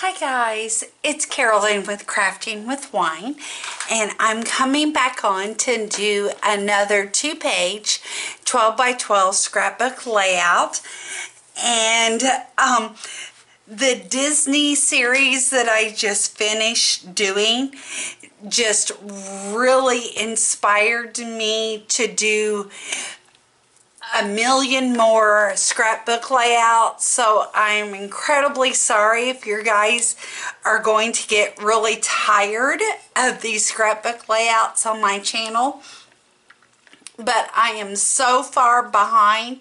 Hi guys, it's Carolyn with Crafting with Wine, and I'm coming back on to do another 2-page 12 by 12 scrapbook layout. And the Disney series that I just finished doing just really inspired me to do a million more scrapbook layouts. So I'm incredibly sorry if you guys are going to get really tired of these scrapbook layouts on my channel, but I am so far behind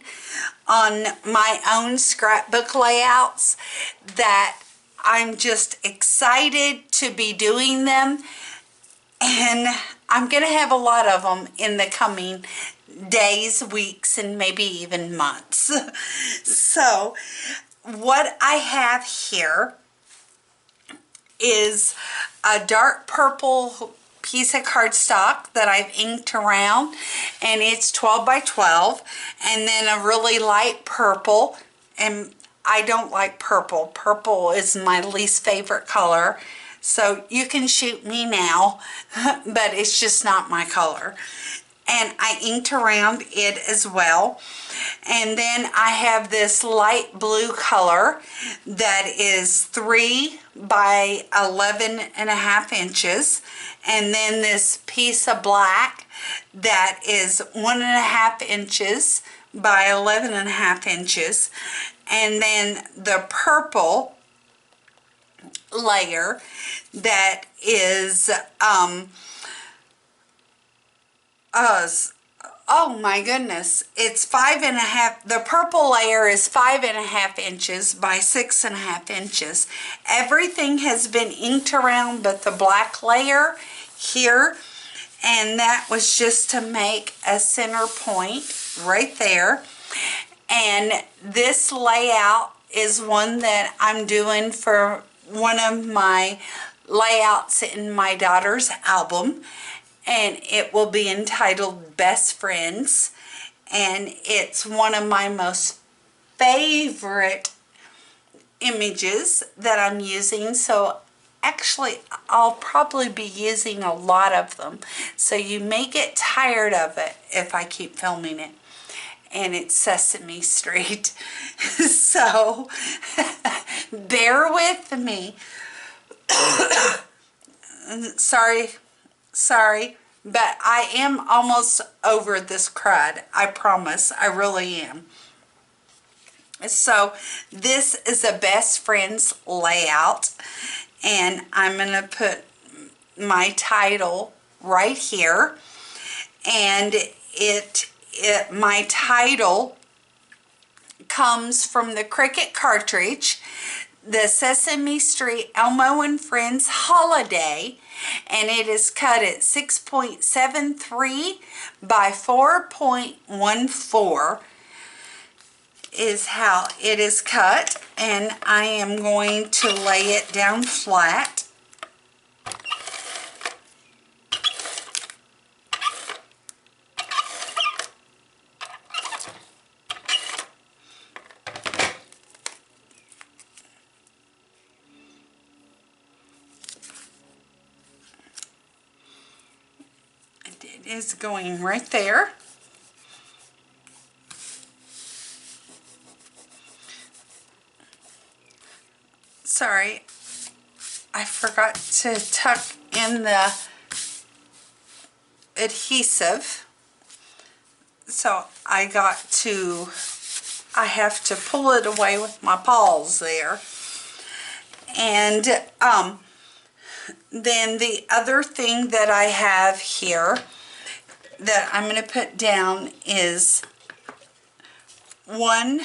on my own scrapbook layouts that I'm just excited to be doing them, and I'm gonna have a lot of them in the coming days, weeks, and maybe even months. So what I have here is a dark purple piece of cardstock that I've inked around, and it's 12 by 12, and then a really light purple, and I don't like purple. Purple is my least favorite color, so you can shoot me now, but it's just not my color. And I inked around it as well. And then I have this light blue color that is 3 by 11.5 inches. And then this piece of black that is 1.5 inches by 11.5 inches. And then the purple layer that is oh my goodness, it's 5.5. The purple layer is 5.5 inches by 6.5 inches. Everything has been inked around but the black layer here, and that was just to make a center point right there. And this layout is one that I'm doing for one of my layouts in my daughter's album, and it will be entitled Best Friends, and it's one of my most favorite images that I'm using. So actually I'll probably be using a lot of them, so you may get tired of it if I keep filming it. And it's Sesame Street. So bear with me. Sorry, but I am almost over this crud. I promise, I really am. So this is a Best Friends layout, and I'm going to put my title right here. And my title comes from the Cricut cartridge, the Sesame Street Elmo and Friends Holiday, and it is cut at 6.73 by 4.14 is how it is cut, and I am going to lay it down flat. It is going right there. Sorry, I forgot to tuck in the adhesive, so I have to pull it away with my paws there. And then the other thing that I have here that I'm going to put down is 1,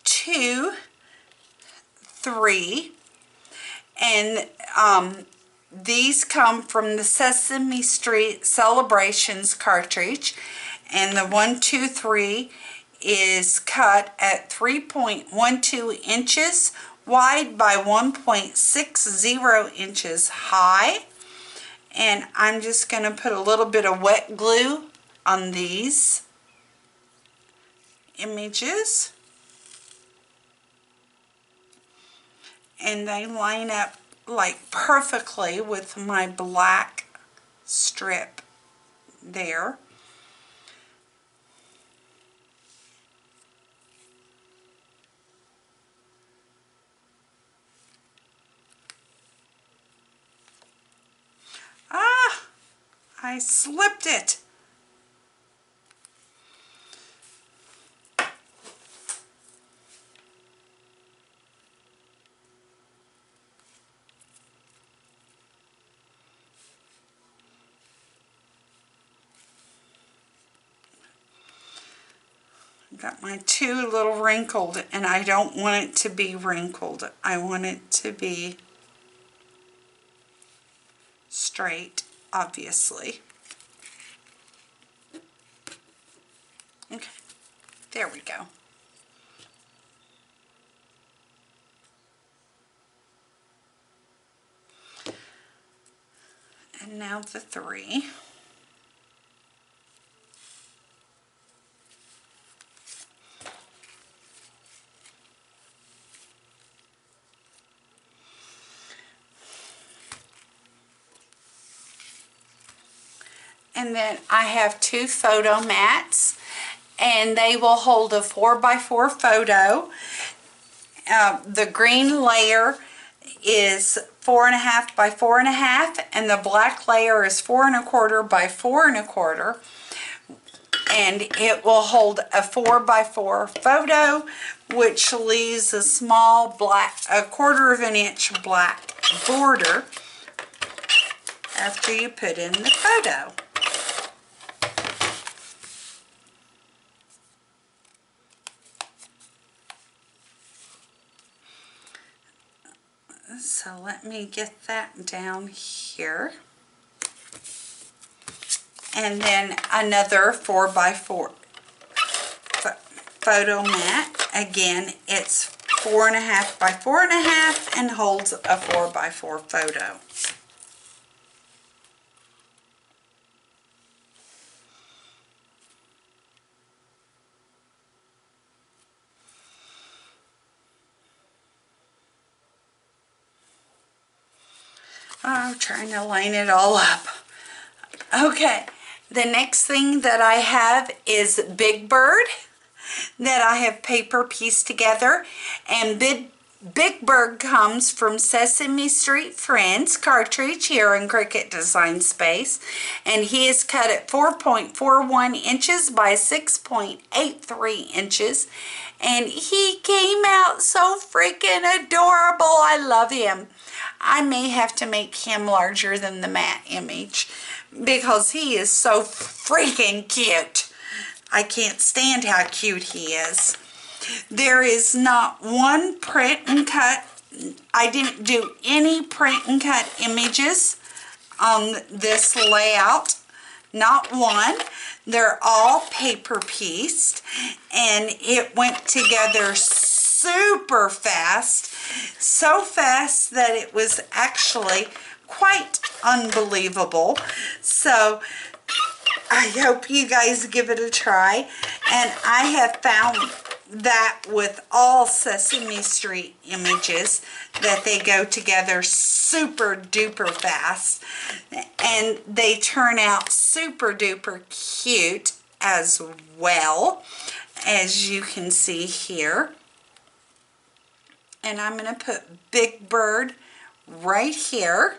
2, 3, and these come from the Sesame Street Celebrations cartridge, and the 1, 2, 3 is cut at 3.12 inches wide by 1.60 inches high. And I'm just going to put a little bit of wet glue on these images. and they line up like perfectly with my black strip there. Ah, I slipped it. Got my two little wrinkled, and I don't want it to be wrinkled. I want it to be straight, obviously. Okay, there we go. And now the 3. And then I have 2 photo mats, and they will hold a 4x4 photo. The green layer is 4.5 by 4.5, and the black layer is 4.25 by 4.25. And it will hold a 4x4 photo, which leaves a small black, a 1/4 inch black border after you put in the photo. So let me get that down here. And then another 4x4 photo mat. Again, it's 4.5 by 4.5 and holds a 4x4 photo. I'm trying to line it all up. Okay, the next thing that I have is Big Bird that I have paper pieced together. And Big Bird comes from Sesame Street Friends cartridge here in Cricut Design Space. And he is cut at 4.41 inches by 6.83 inches. And he came out so freaking adorable. I love him. I may have to make him larger than the matte image because he is so freaking cute. I can't stand how cute he is. There is not one print and cut. I didn't do any print and cut images on this layout. Not one. They're all paper pieced, and it went together super fast. So fast that it was actually quite unbelievable. So I hope you guys give it a try. And I have found that with all Sesame Street images that they go together super duper fast, and they turn out super duper cute as well, as you can see here. And I'm going to put Big Bird right here.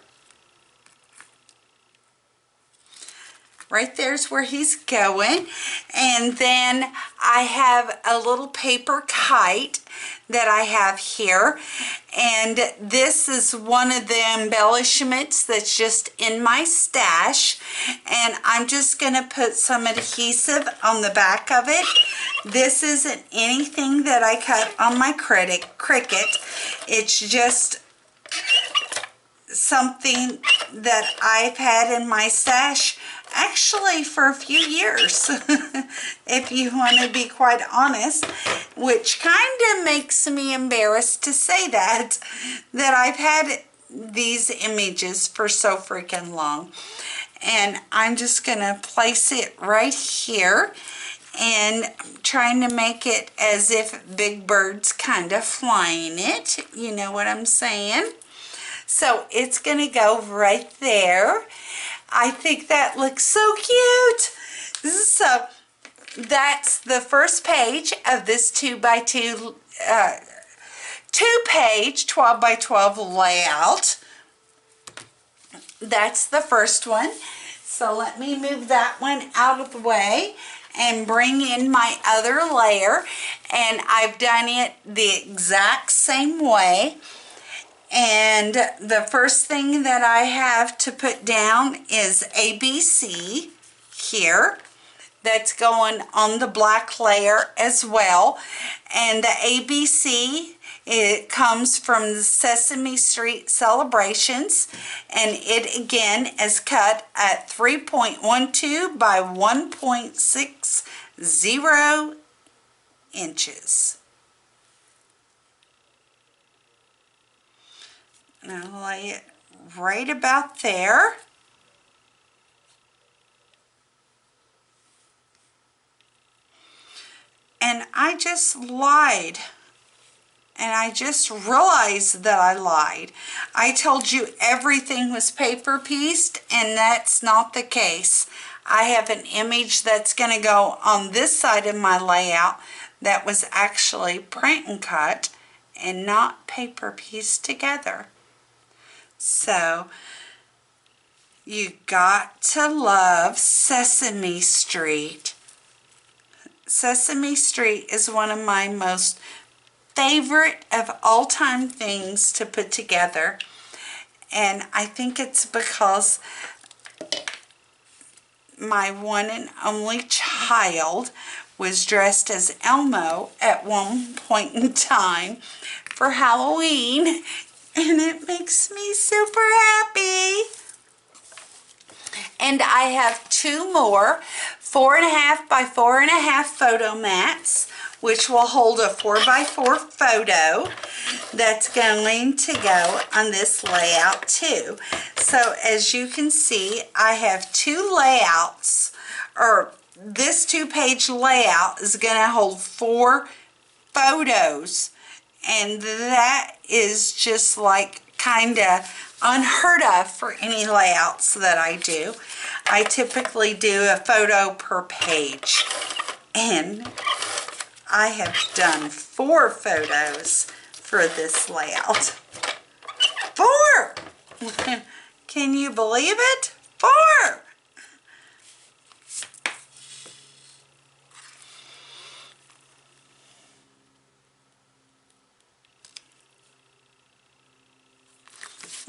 Right there's where he's going. And then I have a little paper kite that I have here. And this is one of the embellishments that's just in my stash. And I'm just going to put some adhesive on the back of it. This isn't anything that I cut on my Cricut. It's just something that I've had in my stash actually for a few years, if you want to be quite honest, which kind of makes me embarrassed to say that I've had these images for so freaking long. And I'm just going to place it right here, and trying to make it as if Big Bird's kind of flying it. You know what I'm saying? So it's going to go right there. I think that looks so cute. So that's the first page of this 2x2 two-page 12 by 12 layout. That's the first one. So let me move that one out of the way and bring in my other layer. And I've done it the exact same way. And the first thing that I have to put down is ABC here. That's going on the black layer as well. And the ABC, it comes from the Sesame Street Celebrations, and it again is cut at 3.12 by 1.60 inches. And I'll lay it right about there. And I just lied. And I just realized that I lied. I told you everything was paper pieced, and that's not the case. I have an image that's going to go on this side of my layout that was actually print and cut and not paper pieced together. So you got to love Sesame Street. Sesame Street is one of my most favorite of all-time things to put together, and I think it's because my one and only child was dressed as Elmo at one point in time for Halloween, and it makes me super happy. And I have two more 4.5 by 4.5 photo mats, which will hold a 4x4 photo that's going to go on this layout too. So as you can see, I have two layouts, or this 2-page layout is going to hold 4 photos, and that is just like kind of unheard of for any layouts that I do. I typically do a photo per page, and I have done 4 photos for this layout. 4! Can you believe it? 4!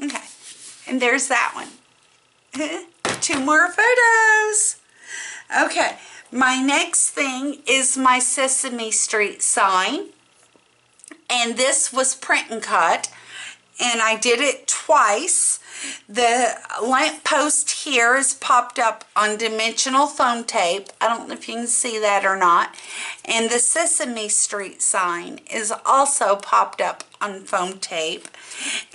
Okay, and there's that one. 2 more photos. Okay, my next thing is my Sesame Street sign, and this was print and cut, and I did it twice. The lamp post here is popped up on dimensional foam tape. I don't know if you can see that or not. And the Sesame Street sign is also popped up on foam tape.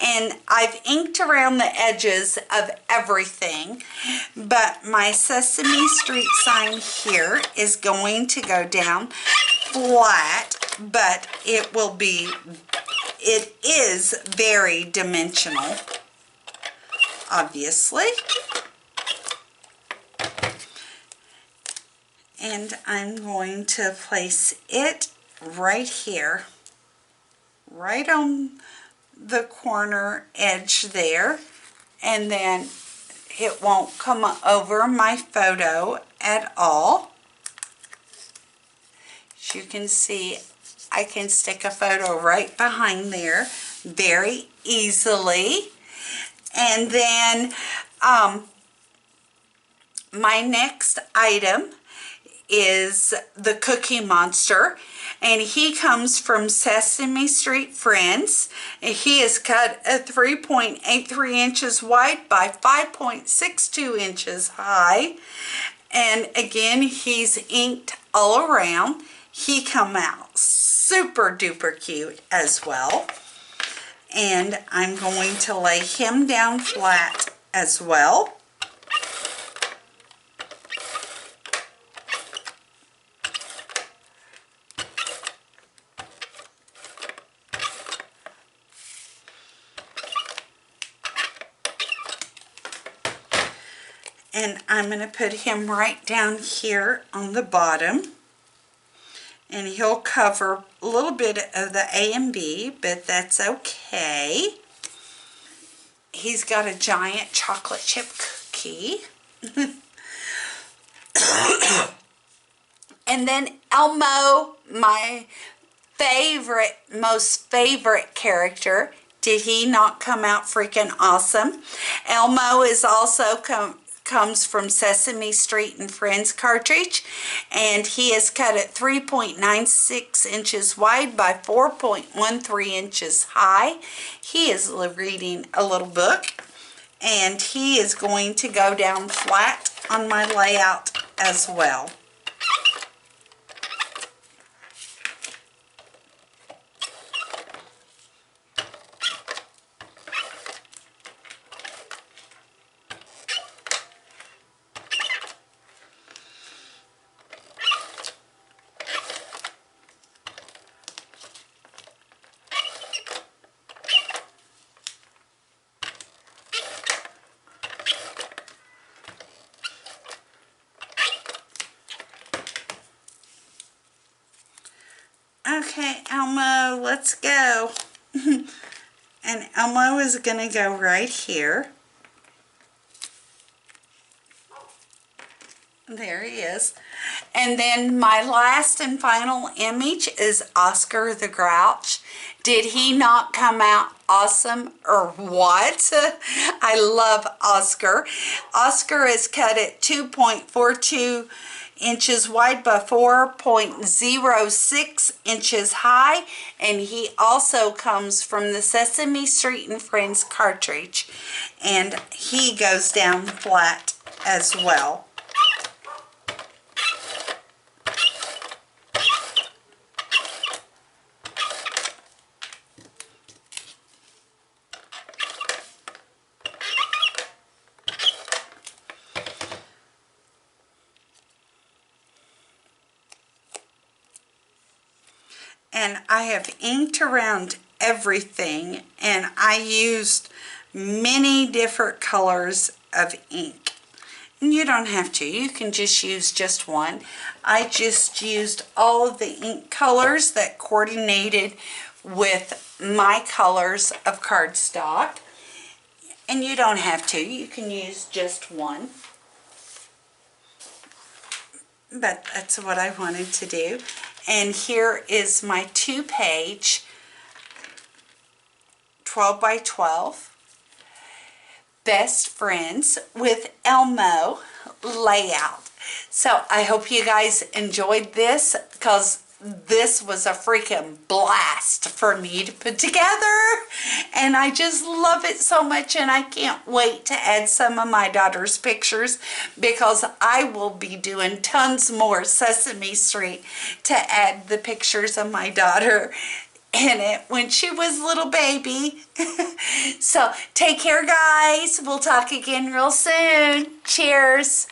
And I've inked around the edges of everything. But my Sesame Street sign here is going to go down flat, but it is very dimensional, obviously. And I'm going to place it right here, right on the corner edge there, and then it won't come over my photo at all. As you can see, I can stick a photo right behind there very easily. And then my next item is the Cookie Monster, and he comes from Sesame Street Friends, and he is cut at 3.83 inches wide by 5.62 inches high, and again he's inked all around. He come out super duper cute as well, and I'm going to lay him down flat as well. And I'm going to put him right down here on the bottom. And he'll cover a little bit of the A and B, but that's okay. He's got a giant chocolate chip cookie. And then Elmo, my most favorite character. Did he not come out freaking awesome? Elmo is also comes from Sesame Street and Friends cartridge, and he is cut at 3.96 inches wide by 4.13 inches high. He is reading a little book, and he is going to go down flat on my layout as well. Okay, Elmo, let's go. And Elmo is going to go right here. There he is. And then my last and final image is Oscar the Grouch. Did he not come out awesome or what? I love Oscar. Oscar is cut at 2.42 inches wide by 4.06 inches high, and he also comes from the Sesame Street and Friends cartridge, and he goes down flat as well. And I have inked around everything, and I used many different colors of ink. And you don't have to. You can just use just one. I just used all of the ink colors that coordinated with my colors of cardstock. And you don't have to. You can use just one. But that's what I wanted to do. And here is my 2-page 12 by 12 Best Friends with Elmo layout. So I hope you guys enjoyed this, because this was a freaking blast for me to put together, and I just love it so much, and I can't wait to add some of my daughter's pictures, because I will be doing tons more Sesame Street to add the pictures of my daughter in it when she was a little baby. So take care, guys. We'll talk again real soon. Cheers.